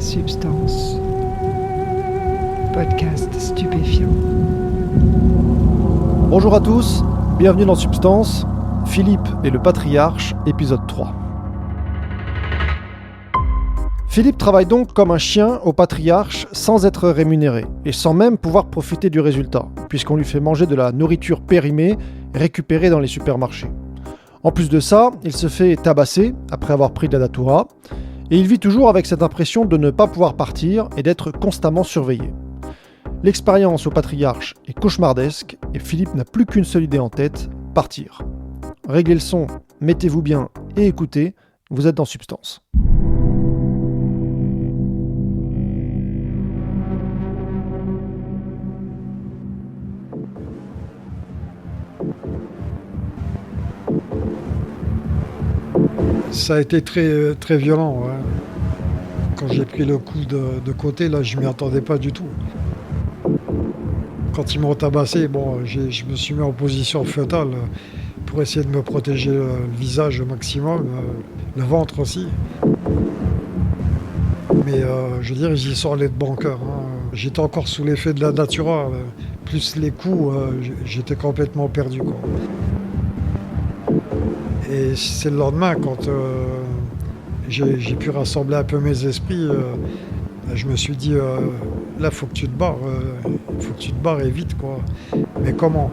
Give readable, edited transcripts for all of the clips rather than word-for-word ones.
Substance. Podcast stupéfiant. Bonjour à tous, bienvenue dans Substance, Philippe et le Patriarche, épisode 3. Philippe travaille donc comme un chien au Patriarche sans être rémunéré et sans même pouvoir profiter du résultat, puisqu'on lui fait manger de la nourriture périmée récupérée dans les supermarchés. En plus de ça, il se fait tabasser après avoir pris de la datura, et il vit toujours avec cette impression de ne pas pouvoir partir et d'être constamment surveillé. L'expérience au Patriarche est cauchemardesque et Philippe n'a plus qu'une seule idée en tête, partir. Réglez le son, mettez-vous bien et écoutez, vous êtes dans Substance. Ça a été très, très violent. Ouais. Quand j'ai pris le coup de côté, là, je m'y attendais pas du tout. Quand ils m'ont tabassé, je me suis mis en position fœtale pour essayer de me protéger le visage au maximum, le ventre aussi. Mais je veux dire, j'y suis allé de bon cœur. Hein. J'étais encore sous l'effet de la datura, plus les coups, j'étais complètement perdu, quoi. Et c'est le lendemain, quand j'ai pu rassembler un peu mes esprits, je me suis dit, là, faut que tu te barres, et vite, quoi. Mais comment ?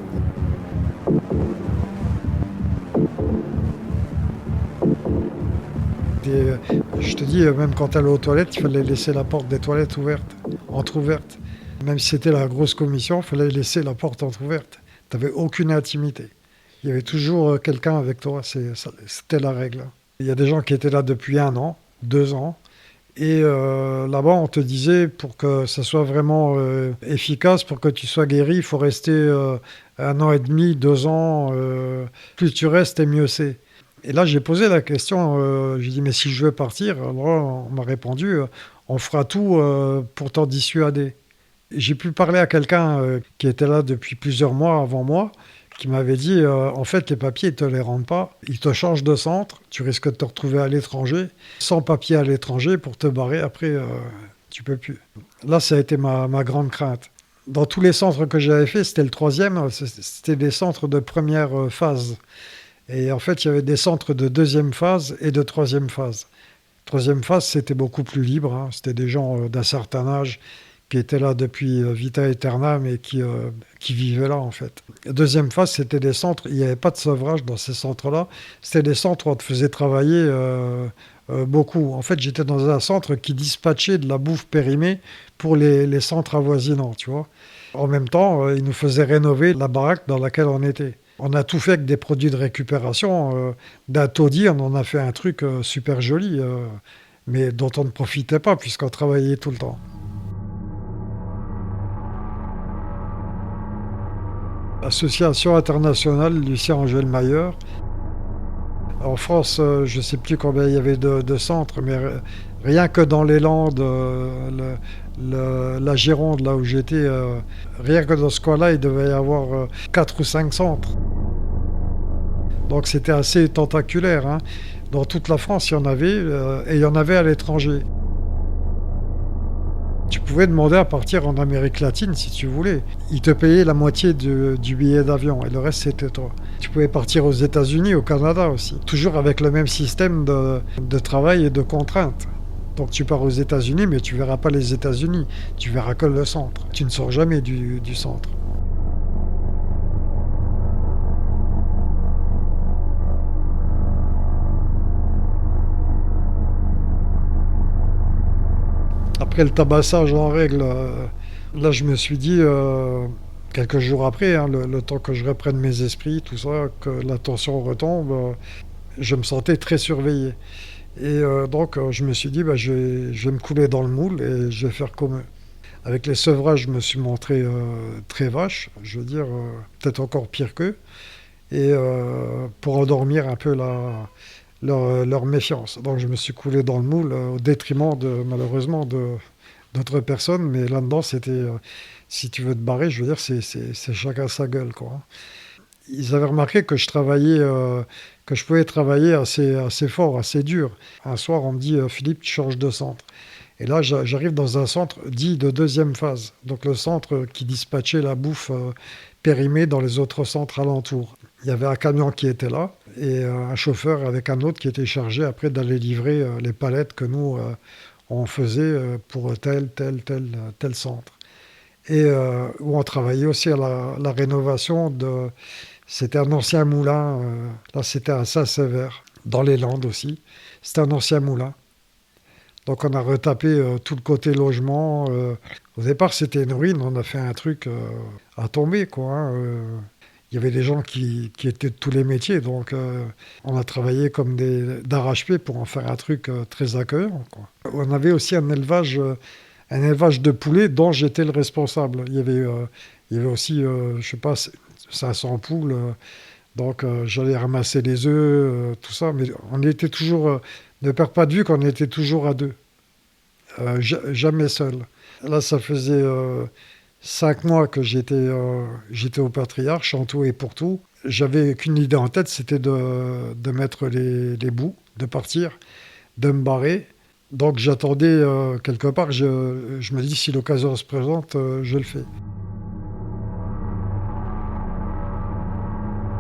Je te dis, même quand t'allais aux toilettes, il fallait laisser la porte des toilettes entrouverte. Même si c'était la grosse commission, il fallait laisser la porte entrouverte. T'avais aucune intimité. Il y avait toujours quelqu'un avec toi, c'était la règle. Il y a des gens qui étaient là depuis 1 an, 2 ans, et là-bas on te disait pour que ça soit vraiment efficace, pour que tu sois guéri, il faut rester 1 an et demi, 2 ans, plus tu restes et mieux c'est. Et là j'ai posé la question, j'ai dit mais si je veux partir, alors on m'a répondu on fera tout pour t'en dissuader. Et j'ai pu parler à quelqu'un qui était là depuis plusieurs mois avant moi, qui m'avait dit, en fait, les papiers, ils ne te les rendent pas. Ils te changent de centre. Tu risques de te retrouver à l'étranger, sans papier à l'étranger, pour te barrer. Après, tu peux plus. Là, ça a été ma grande crainte. Dans tous les centres que j'avais fait, c'était le 3e, c'était des centres de première phase. Et en fait, il y avait des centres de 2e phase et de 3e phase. 3e phase, c'était beaucoup plus libre. Hein. C'était des gens d'un certain âge qui étaient là depuis vita aeternam et qui vivaient là, en fait. La 2e phase, c'était des centres, il n'y avait pas de sevrage dans ces centres-là, c'était des centres où on te faisait travailler beaucoup. En fait, j'étais dans un centre qui dispatchait de la bouffe périmée pour les centres avoisinants, tu vois. En même temps, ils nous faisaient rénover la baraque dans laquelle on était. On a tout fait avec des produits de récupération. D'un taudis, on en a fait un truc super joli, mais dont on ne profitait pas puisqu'on travaillait tout le temps. Association internationale Lucien Angèle Mailleur. En France, je ne sais plus combien il y avait de centres, mais rien que dans les Landes, la Gironde, là où j'étais, rien que dans ce coin-là, il devait y avoir 4 ou 5 centres. Donc c'était assez tentaculaire. Hein. Dans toute la France, il y en avait, et il y en avait à l'étranger. Tu pouvais demander à partir en Amérique latine si tu voulais. Ils te payaient la moitié du billet d'avion et le reste c'était toi. Tu pouvais partir aux États-Unis, au Canada aussi. Toujours avec le même système de travail et de contraintes. Donc tu pars aux États-Unis mais tu verras pas les États-Unis. Tu verras que le centre. Tu ne sors jamais du centre. Après le tabassage en règle, là je me suis dit, quelques jours après, hein, le temps que je reprenne mes esprits, tout ça, que la tension retombe, je me sentais très surveillé. Et donc je me suis dit, je vais me couler dans le moule et je vais faire comme eux. Avec les sevrages, je me suis montré très vache, je veux dire, peut-être encore pire qu'eux, et pour endormir un peu leur méfiance. Donc je me suis coulé dans le moule au détriment malheureusement d'autres personnes, mais là-dedans c'était, si tu veux te barrer, je veux dire, c'est chacun sa gueule, quoi. Ils avaient remarqué que que je pouvais travailler assez fort, assez dur. Un soir, on me dit, Philippe, tu changes de centre. Et là, j'arrive dans un centre dit de deuxième phase. Donc le centre qui dispatchait la bouffe périmée dans les autres centres alentours. Il y avait un camion qui était là et un chauffeur avec un autre qui était chargé après d'aller livrer les palettes que nous, on faisait pour tel centre. Et où on travaillait aussi à la rénovation de... C'était un ancien moulin, là c'était à Saint-Sévère, dans les Landes aussi. C'était un ancien moulin. Donc on a retapé tout le côté logement. Au départ c'était une ruine, on a fait un truc à tomber, quoi. Il y avait des gens qui étaient de tous les métiers, donc on a travaillé comme d'arrache-pied pour en faire un truc très accueillant, quoi. On avait aussi un élevage de poulets dont j'étais le responsable. Il y avait aussi, je sais pas, 500 poules, donc j'allais ramasser les œufs, tout ça, mais on était toujours... ne perds pas de vue qu'on était toujours à deux, jamais seul. Là, ça faisait 5 mois que j'étais au Patriarche, en tout et pour tout. J'avais qu'une idée en tête, c'était de mettre les bouts, de partir, de me barrer. Donc j'attendais quelque part, je me dis si l'occasion se présente, je le fais.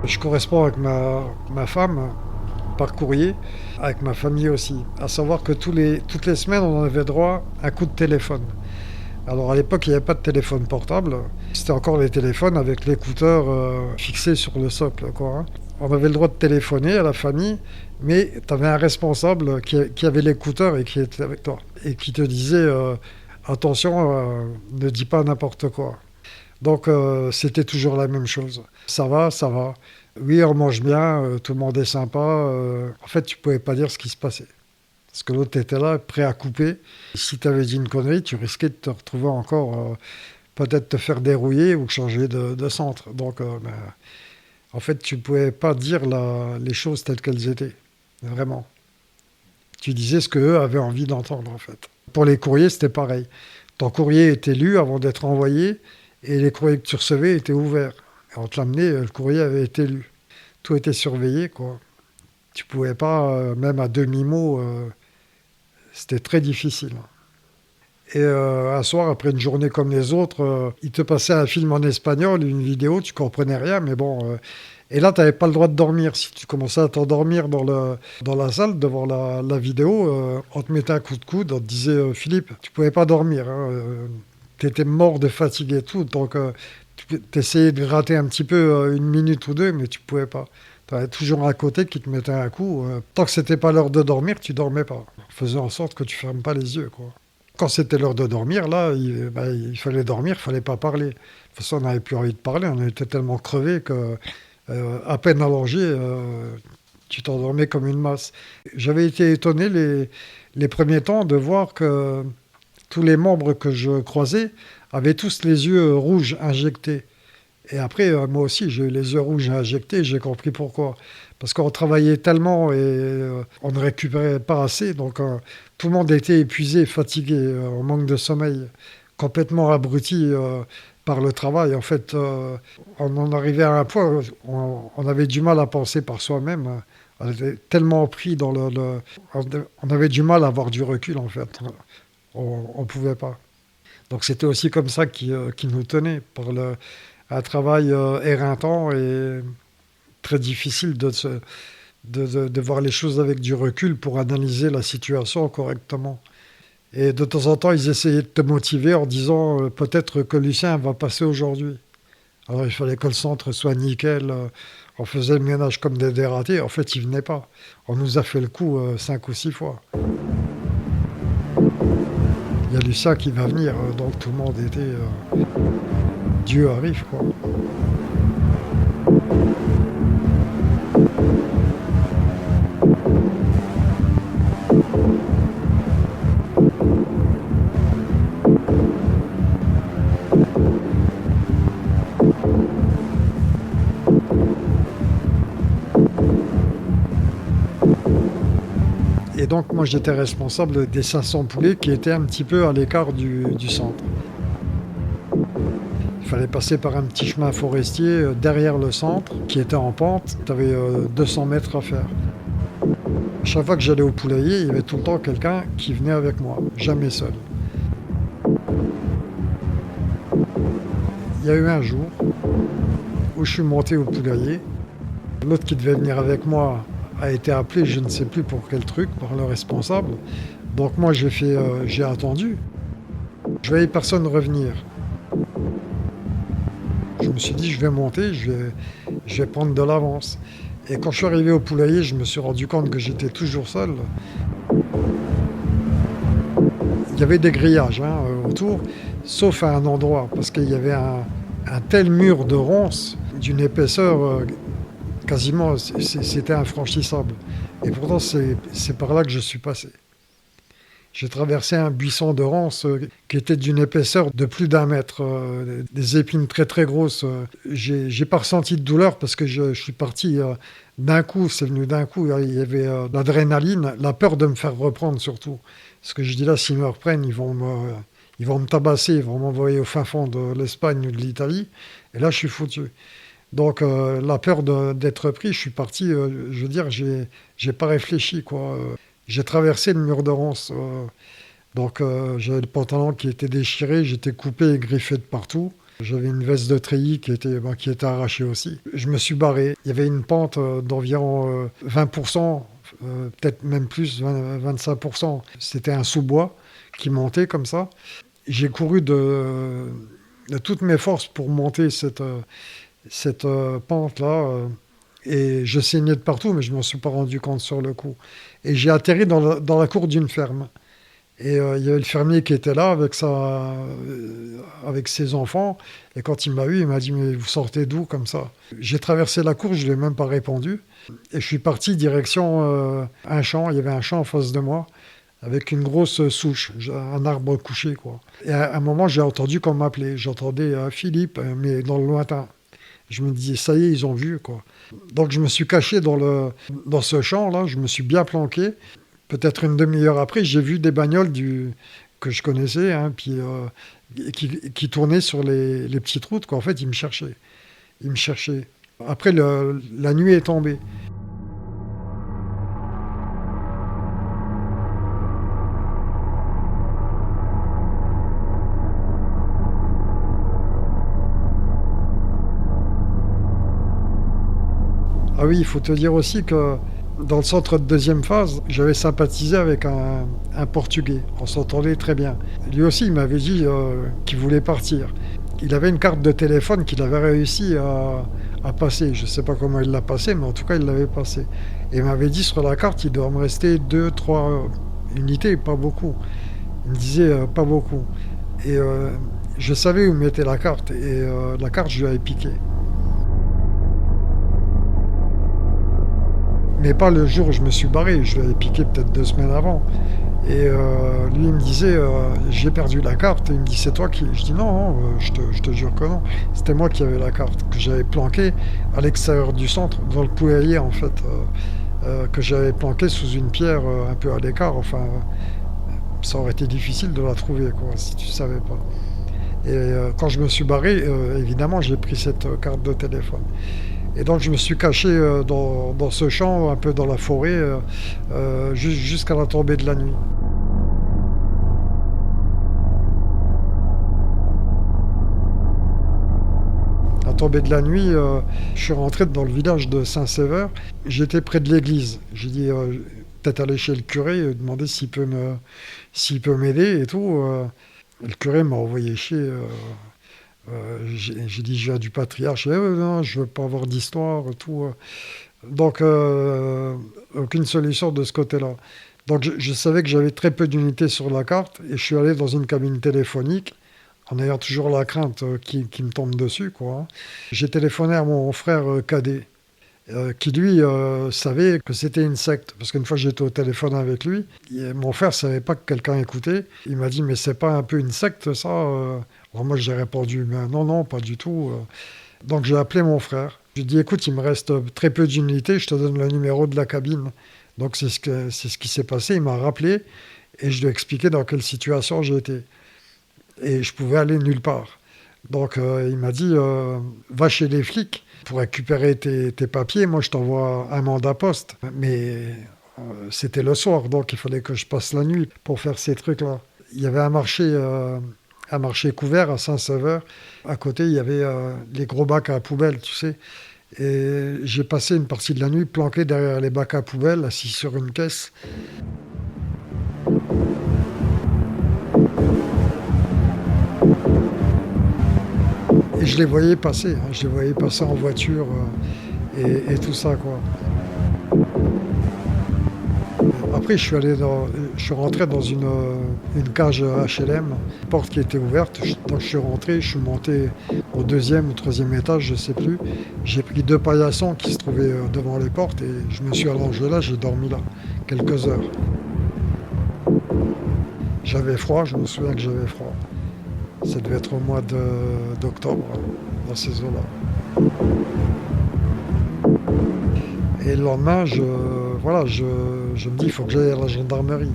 Je corresponds avec ma femme par courrier, avec ma famille aussi. À savoir que toutes les semaines, on avait droit à un coup de téléphone. Alors à l'époque, il n'y avait pas de téléphone portable. C'était encore les téléphones avec l'écouteur fixé sur le socle, quoi, hein. On avait le droit de téléphoner à la famille, mais tu avais un responsable qui avait l'écouteur et qui était avec toi. Et qui te disait attention, ne dis pas n'importe quoi. Donc c'était toujours la même chose. Ça va, ça va. Oui, on mange bien, tout le monde est sympa. En fait, tu ne pouvais pas dire ce qui se passait. Parce que l'autre était là, prêt à couper. Si tu avais dit une connerie, tu risquais de te retrouver encore, peut-être te faire dérouiller ou changer de centre. Donc, en fait, tu ne pouvais pas dire les choses telles qu'elles étaient. Vraiment. Tu disais ce qu'eux avaient envie d'entendre, en fait. Pour les courriers, c'était pareil. Ton courrier était lu avant d'être envoyé et les courriers que tu recevais étaient ouverts. Et on te l'amenait, le courrier avait été lu. Tout était surveillé, quoi. Tu pouvais pas, même à demi-mot, c'était très difficile. Et un soir, après une journée comme les autres, il te passait un film en espagnol, une vidéo, tu comprenais rien, mais bon... et là, tu n'avais pas le droit de dormir. Si tu commençais à t'endormir dans la salle, devant la vidéo, on te mettait un coup de coude, on te disait « Philippe, tu pouvais pas dormir, hein, tu étais mort de fatigue et tout, donc tu essayais de gratter un petit peu 1 minute ou 2, mais tu pouvais pas. Tu avais toujours un côté qui te mettait un coup. Tant que c'était pas l'heure de dormir, tu dormais pas. On faisait en sorte que tu fermes pas les yeux, quoi. Quand c'était l'heure de dormir, là, il fallait dormir, il fallait pas parler. De toute façon, on n'avait plus envie de parler, on était tellement crevés que, à peine allongé, tu t'endormais comme une masse. J'avais été étonné les premiers temps de voir que tous les membres que je croisais avaient tous les yeux rouges injectés. Et après, moi aussi, j'ai eu les yeux rouges injectés, j'ai compris pourquoi. Parce qu'on travaillait tellement et on ne récupérait pas assez, donc tout le monde était épuisé, fatigué, en manque de sommeil, complètement abruti par le travail. En fait, on en arrivait à un point où on avait du mal à penser par soi-même. On était tellement pris dans on avait du mal à avoir du recul, en fait. On ne pouvait pas. Donc c'était aussi comme ça qui nous tenait, par un travail éreintant et très difficile de voir les choses avec du recul pour analyser la situation correctement. Et de temps en temps, ils essayaient de te motiver en disant peut-être que Lucien va passer aujourd'hui. Alors il fallait que le centre soit nickel, on faisait le ménage comme des dératés. En fait, il ne venait pas. On nous a fait le coup 5 ou 6 fois. Il y a Lucien qui va venir, donc tout le monde était... Dieu arrive, quoi. Et donc moi j'étais responsable des 500 poulets qui étaient un petit peu à l'écart du centre. Il fallait passer par un petit chemin forestier derrière le centre qui était en pente. Tu avais 200 mètres à faire. Chaque fois que j'allais au poulailler, il y avait tout le temps quelqu'un qui venait avec moi, jamais seul. Il y a eu un jour où je suis monté au poulailler. L'autre qui devait venir avec moi a été appelé, je ne sais plus pour quel truc, par le responsable. Donc moi j'ai attendu. Je voyais personne revenir. Je me suis dit je vais monter, je vais prendre de l'avance. Et quand je suis arrivé au poulailler, je me suis rendu compte que j'étais toujours seul. Il y avait des grillages autour, sauf à un endroit, parce qu'il y avait un tel mur de ronces d'une épaisseur quasiment, c'était infranchissable. Et pourtant, c'est par là que je suis passé. J'ai traversé un buisson de ronces qui était d'une épaisseur de plus d'1 mètre, des épines très très grosses. J'ai pas ressenti de douleur parce que je suis parti d'un coup, c'est venu d'un coup. Il y avait l'adrénaline, la peur de me faire reprendre surtout. Parce que je dis là, s'ils me reprennent, ils vont me tabasser, ils vont m'envoyer au fin fond de l'Espagne ou de l'Italie. Et là, je suis foutu. Donc la peur d'être pris, je suis parti, je veux dire, j'ai pas réfléchi, quoi. J'ai traversé le mur de ronces. Donc j'avais le pantalon qui était déchiré, j'étais coupé et griffé de partout. J'avais une veste de treillis qui était arrachée aussi. Je me suis barré. Il y avait une pente d'environ 20%, peut-être même plus, 25%. C'était un sous-bois qui montait comme ça. J'ai couru de toutes mes forces pour monter cette pente-là. Et je saignais de partout, mais je ne m'en suis pas rendu compte sur le coup. Et j'ai atterri dans la cour d'une ferme. Et il y avait le fermier qui était là avec ses enfants. Et quand il m'a vu, il m'a dit « Mais vous sortez d'où comme ça ?» J'ai traversé la cour, je ne lui ai même pas répondu. Et je suis parti direction un champ. Il y avait un champ en face de moi, avec une grosse souche, un arbre couché, quoi. Et à un moment, j'ai entendu qu'on m'appelait. J'entendais Philippe, mais dans le lointain. Je me disais, ça y est, ils ont vu, quoi. Donc je me suis caché dans ce champ-là, je me suis bien planqué. Peut-être une demi-heure après, j'ai vu des bagnoles que je connaissais, puis, qui tournaient sur les petites routes, quoi. En fait, ils me cherchaient. Ils me cherchaient. Après, la nuit est tombée. Ah oui, il faut te dire aussi que dans le centre de deuxième phase, j'avais sympathisé avec un Portugais. On s'entendait très bien. Lui aussi, il m'avait dit qu'il voulait partir. Il avait une carte de téléphone qu'il avait réussi à passer. Je ne sais pas comment il l'a passé, mais en tout cas, il l'avait passé. Et il m'avait dit sur la carte, il doit me rester 2, 3 unités, pas beaucoup. Il me disait pas beaucoup. Et je savais où mettait la carte. Et la carte, je lui avais piqué. Mais pas le jour où je me suis barré, je l'avais piqué peut-être 2 semaines avant. Et lui, il me disait, j'ai perdu la carte. Et il me dit, c'est toi qui... Je dis, non, je te jure que non. C'était moi qui avais la carte, que j'avais planquée à l'extérieur du centre, dans le poulailler, en fait, que j'avais planquée sous une pierre un peu à l'écart. Enfin, ça aurait été difficile de la trouver, quoi, si tu savais pas. Et quand je me suis barré, évidemment, j'ai pris cette carte de téléphone. Et donc je me suis caché dans ce champ, un peu dans la forêt, jusqu'à la tombée de la nuit. À la tombée de la nuit, je suis rentré dans le village de Saint-Séver. J'étais près de l'église. J'ai dit peut-être aller chez le curé, demander s'il peut m'aider et tout. Le curé m'a envoyé chier. J'ai dit, je viens du patriarche. Non, je veux pas avoir d'histoire, tout. Donc, aucune solution de ce côté-là. Donc, je savais que j'avais très peu d'unités sur la carte et je suis allé dans une cabine téléphonique en ayant toujours la crainte qui me tombe dessus, quoi. J'ai téléphoné à mon frère cadet qui, lui, savait que c'était une secte. Parce qu'une fois, j'étais au téléphone avec lui. Et mon frère ne savait pas que quelqu'un écoutait. Il m'a dit, mais c'est pas un peu une secte, ça Alors moi, j'ai répondu, non, pas du tout. Donc j'ai appelé mon frère. Je lui ai dit, écoute, il me reste très peu d'unités, je te donne le numéro de la cabine. Donc c'est ce qui s'est passé. Il m'a rappelé et je lui ai expliqué dans quelle situation j'étais. Et je pouvais aller nulle part. Donc il m'a dit, va chez les flics pour récupérer tes papiers. Moi, je t'envoie un mandat poste. Mais C'était le soir, donc il fallait que je passe la nuit pour faire ces trucs-là. Il y avait un marché couvert à Saint-Sauveur. À côté, il y avait les gros bacs à poubelle, tu sais. Et j'ai passé une partie de la nuit planqué derrière les bacs à poubelle, assis sur une caisse. Et je les voyais passer, hein. Je les voyais passer en voiture et tout ça, quoi. Après, je suis rentré dans une cage HLM, porte qui était ouverte. Donc je suis rentré, je suis monté au deuxième ou troisième étage, je ne sais plus. J'ai pris 2 paillassons qui se trouvaient devant les portes et je me suis allongé là, j'ai dormi là quelques heures. J'avais froid, je me souviens que j'avais froid. Ça devait être au mois d'octobre, dans ces eaux-là. Et le lendemain, je me dis, il faut que j'aille à la gendarmerie.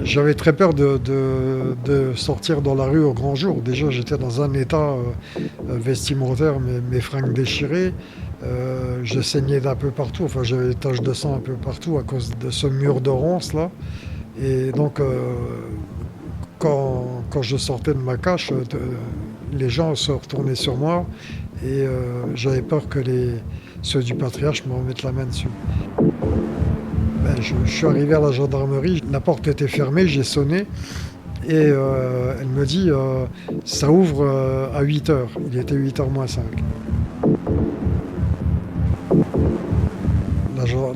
J'avais très peur de sortir dans la rue au grand jour. Déjà, j'étais dans un état vestimentaire, mes fringues déchirées. Je saignais d'un peu partout. Enfin, j'avais des taches de sang un peu partout à cause de ce mur de ronces là. Et donc, quand je sortais de ma cache, les gens se retournaient sur moi et j'avais peur que ceux du patriarche me remettent la main dessus. Je suis arrivé à la gendarmerie, la porte était fermée, j'ai sonné et elle me dit ça ouvre à 8h. Il était 8h moins 5.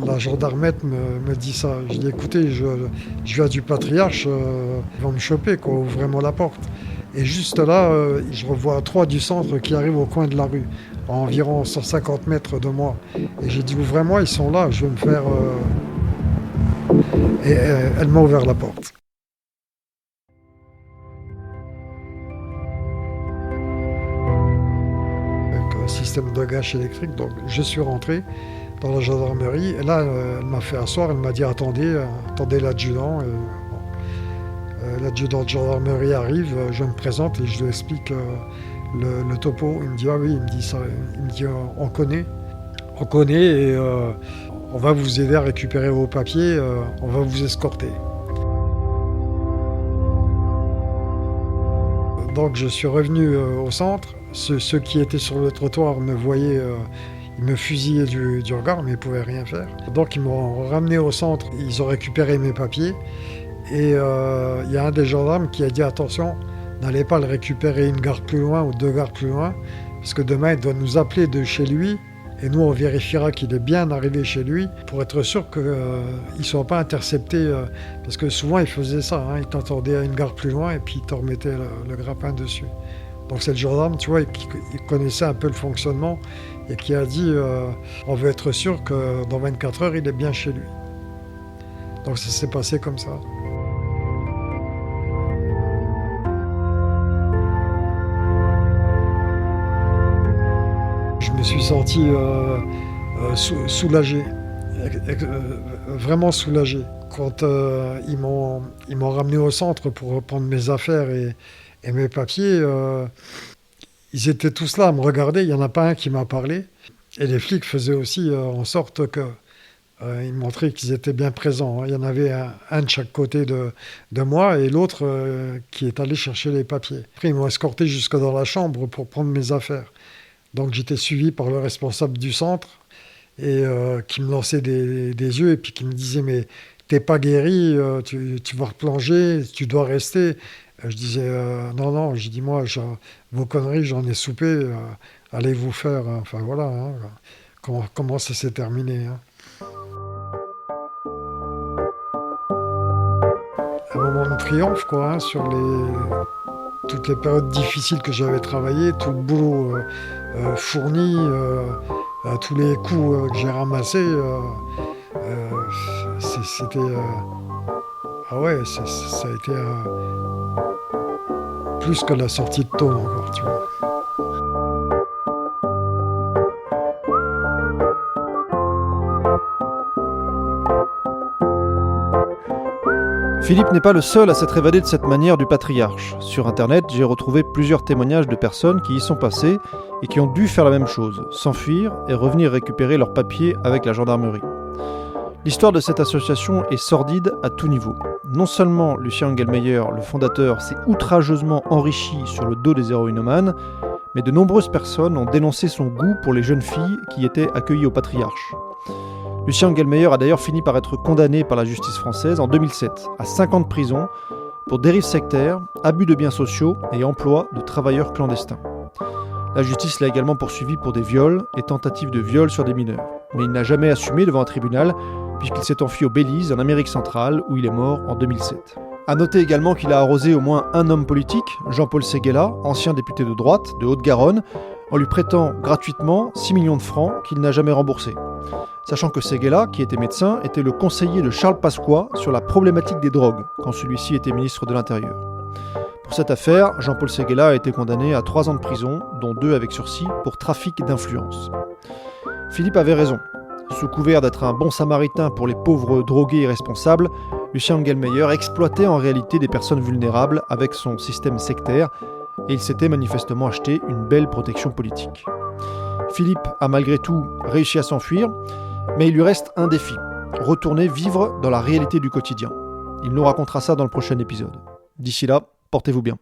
La gendarmette me dit ça. Je dis écoutez, je viens du patriarche, ils vont me choper, quoi, ouvrez-moi la porte. Et juste là, je revois 3 du centre qui arrivent au coin de la rue, à environ 150 mètres de moi. Et j'ai dit ouvrez-moi, ils sont là, je vais me faire... Et elle m'a ouvert la porte. Avec un système de gâche électrique, donc je suis rentré dans la gendarmerie. Et là, elle m'a fait asseoir, elle m'a dit attendez l'adjudant. L'adjudant de gendarmerie arrive, je me présente et je lui explique le topo. Il me dit ah oui, il me dit ça, il me dit on connaît et on va vous aider à récupérer vos papiers, on va vous escorter. Donc je suis revenu au centre. Ceux qui étaient sur le trottoir me voyaient, ils me fusillaient du regard, mais ils ne pouvaient rien faire. Donc ils m'ont ramené au centre, ils ont récupéré mes papiers. Et il y a un des gendarmes qui a dit attention, n'allez pas le récupérer une gare plus loin ou 2 gares plus loin, parce que demain il doit nous appeler de chez lui. Et nous, on vérifiera qu'il est bien arrivé chez lui pour être sûr qu'il ne soit pas intercepté. Parce que souvent, il faisait ça. Hein, il t'entendait à une gare plus loin et puis il te remettait le grappin dessus. Donc c'est le gendarme, tu vois, qui connaissait un peu le fonctionnement et qui a dit on veut être sûr que dans 24 heures, il est bien chez lui. Donc ça s'est passé comme ça. Je me suis senti soulagé, vraiment soulagé. Quand ils m'ont ramené au centre pour reprendre mes affaires et mes papiers, ils étaient tous là à me regarder, il n'y en a pas un qui m'a parlé. Et les flics faisaient aussi en sorte qu'ils montraient qu'ils étaient bien présents. Il y en avait un de chaque côté de moi et l'autre qui est allé chercher les papiers. Après, ils m'ont escorté jusque dans la chambre pour prendre mes affaires. Donc j'étais suivi par le responsable du centre et qui me lançait des yeux et puis qui me disait mais t'es pas guéri, tu vas replonger, tu dois rester. Je disais non, j'ai dit moi vos conneries j'en ai soupé, allez vous faire, enfin voilà, hein, comment ça s'est terminé. Hein. Un moment de triomphe quoi, hein, sur toutes les périodes difficiles que j'avais travaillées, tout le boulot fourni, tous les coups que j'ai ramassés, c'était... ah ouais, ça a été plus que la sortie de tôle encore, tu vois. Philippe n'est pas le seul à s'être évadé de cette manière du patriarche. Sur internet, j'ai retrouvé plusieurs témoignages de personnes qui y sont passées et qui ont dû faire la même chose, s'enfuir et revenir récupérer leurs papiers avec la gendarmerie. L'histoire de cette association est sordide à tout niveau. Non seulement Lucien Engelmeyer, le fondateur, s'est outrageusement enrichi sur le dos des héroïnomanes, mais de nombreuses personnes ont dénoncé son goût pour les jeunes filles qui étaient accueillies au patriarche. Lucien Engelmeyer a d'ailleurs fini par être condamné par la justice française en 2007 à 5 ans de prison pour dérives sectaires, abus de biens sociaux et emploi de travailleurs clandestins. La justice l'a également poursuivi pour des viols et tentatives de viol sur des mineurs. Mais il n'a jamais assumé devant un tribunal puisqu'il s'est enfui au Belize, en Amérique centrale, où il est mort en 2007. A noter également qu'il a arrosé au moins un homme politique, Jean-Paul Séguéla, ancien député de droite de Haute-Garonne, en lui prêtant gratuitement 6 millions de francs qu'il n'a jamais remboursés. Sachant que Séguéla, qui était médecin, était le conseiller de Charles Pasqua sur la problématique des drogues, quand celui-ci était ministre de l'Intérieur. Pour cette affaire, Jean-Paul Séguéla a été condamné à 3 ans de prison, dont 2 avec sursis, pour trafic d'influence. Philippe avait raison. Sous couvert d'être un bon samaritain pour les pauvres drogués irresponsables, Lucien Engelmeyer exploitait en réalité des personnes vulnérables avec son système sectaire et il s'était manifestement acheté une belle protection politique. Philippe a malgré tout réussi à s'enfuir, mais il lui reste un défi, retourner vivre dans la réalité du quotidien. Il nous racontera ça dans le prochain épisode. D'ici là, portez-vous bien.